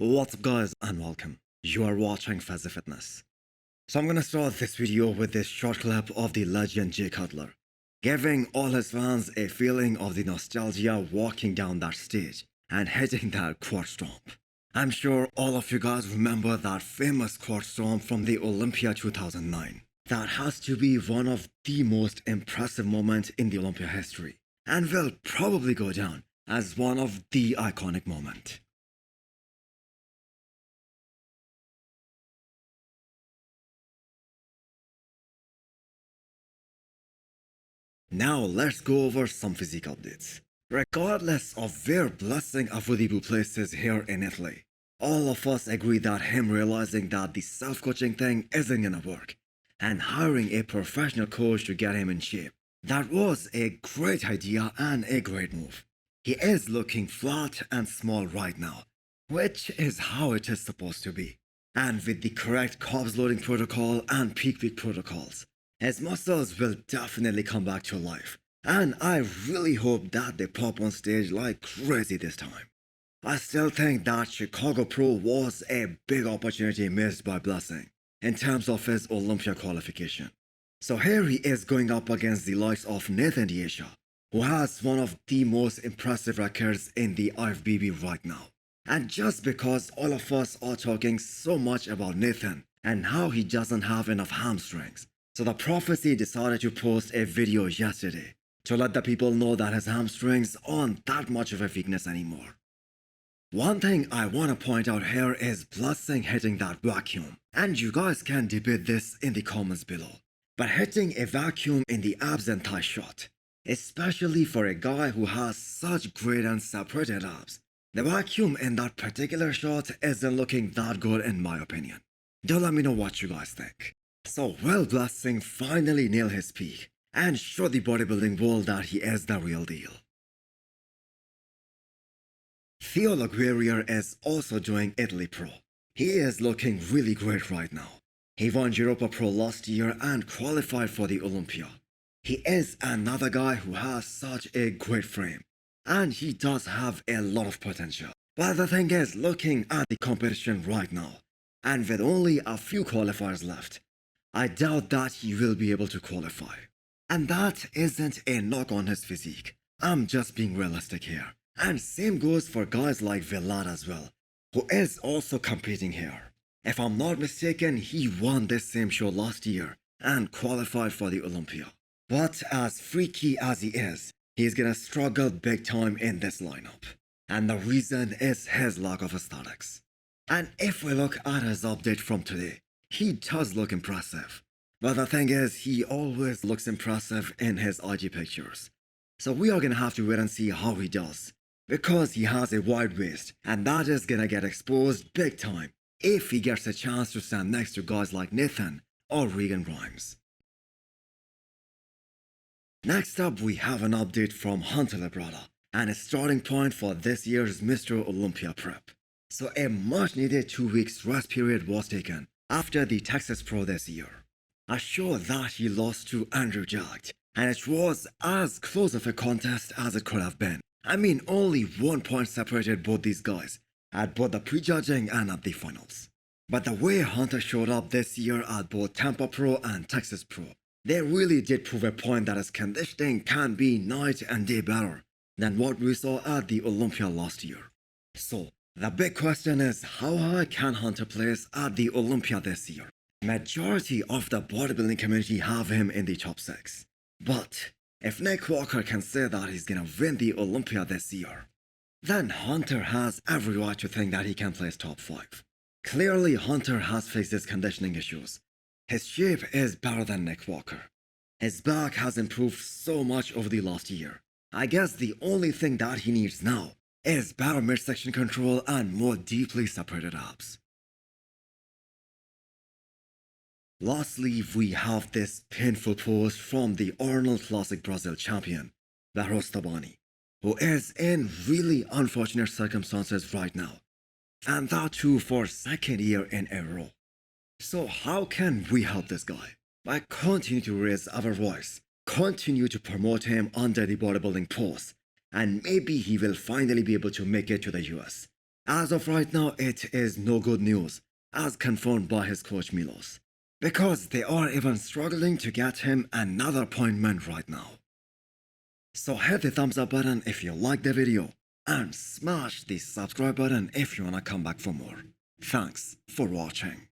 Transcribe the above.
What's up guys and welcome. You are watching Fazi Fitness. So I'm gonna start this video with this short clip of the legend Jay Cutler, giving all his fans a feeling of the nostalgia walking down that stage and hitting that quad stomp. I'm sure all of you guys remember that famous quad stomp from the Olympia 2009. That has to be one of the most impressive moments in the Olympia history and will probably go down as one of the iconic moments. Now let's go over some physique updates. Regardless of where blessing Afodibu places here in Italy, all of us agree that him realizing that the self-coaching thing isn't gonna work and hiring a professional coach to get him in shape, that was a great idea and a great move. He is looking flat and small right now, which is how it is supposed to be. And with the correct carbs loading protocol and peak protocols, his muscles will definitely come back to life, and I really hope that they pop on stage like crazy this time. I still think that Chicago Pro was a big opportunity missed by Blessing in terms of his Olympia qualification. So here he is going up against the likes of Nathan Asha, who has one of the most impressive records in the IFBB right now. And just because all of us are talking so much about Nathan and how he doesn't have enough hamstrings, so the Prophecy decided to post a video yesterday to let the people know that his hamstrings aren't that much of a weakness anymore. One thing I want to point out here is Blessing hitting that vacuum, and you guys can debate this in the comments below. But hitting a vacuum in the abs and thigh shot, especially for a guy who has such great and separated abs, the vacuum in that particular shot isn't looking that good in my opinion. Do let me know what you guys think. So will Blessing finally nail his peak and show the bodybuilding world that he is the real deal? Theo is also doing Italy Pro. He is looking really great right now. He won Europa Pro last year and qualified for the Olympia. He is another guy who has such a great frame, and he does have a lot of potential. But the thing is, looking at the competition right now, and with only a few qualifiers left, I doubt that he will be able to qualify. And that isn't a knock on his physique. I'm just being realistic here. And same goes for guys like Vlad as well, who is also competing here. If I'm not mistaken, he won this same show last year and qualified for the Olympia. But as freaky as he is, he's gonna struggle big time in this lineup. And the reason is his lack of aesthetics. And if we look at his update from today, he does look impressive. But the thing is, he always looks impressive in his IG pictures. So we are gonna have to wait and see how he does. Because he has a wide waist, and that is gonna get exposed big time if he gets a chance to stand next to guys like Nathan or Regan Grimes. Next up, we have an update from Hunter Labrada and a starting point for this year's Mr. Olympia prep. So a much needed 2 weeks rest period was taken after the Texas Pro this year. A show that he lost to Andrew Jacked, and it was as close of a contest as it could have been. I mean, only 1 point separated both these guys at both the prejudging and at the finals. But the way Hunter showed up this year at both Tampa Pro and Texas Pro, they really did prove a point that his conditioning can be night and day better than what we saw at the Olympia last year. So, the big question is, how high can Hunter place at the Olympia this year? Majority of the bodybuilding community have him in the top 6. But if Nick Walker can say that he's gonna win the Olympia this year, then Hunter has every right to think that he can place top 5. Clearly, Hunter has faced his conditioning issues. His shape is better than Nick Walker. His back has improved so much over the last year. I guess the only thing that he needs now is better midsection control and more deeply separated abs. Lastly, we have this painful post from the Arnold Classic Brazil champion, Behrooz Tabani, who is in really unfortunate circumstances right now, and that too for 2nd year in a row. So how can we help this guy? By continue to raise our voice, continue to promote him under the bodybuilding post, and maybe he will finally be able to make it to the US As of right now, it is no good news, as confirmed by his coach Milos, because they are even struggling to get him another appointment right now. So hit the thumbs up button if you like the video, and smash the subscribe button if you wanna come back for more. Thanks for watching.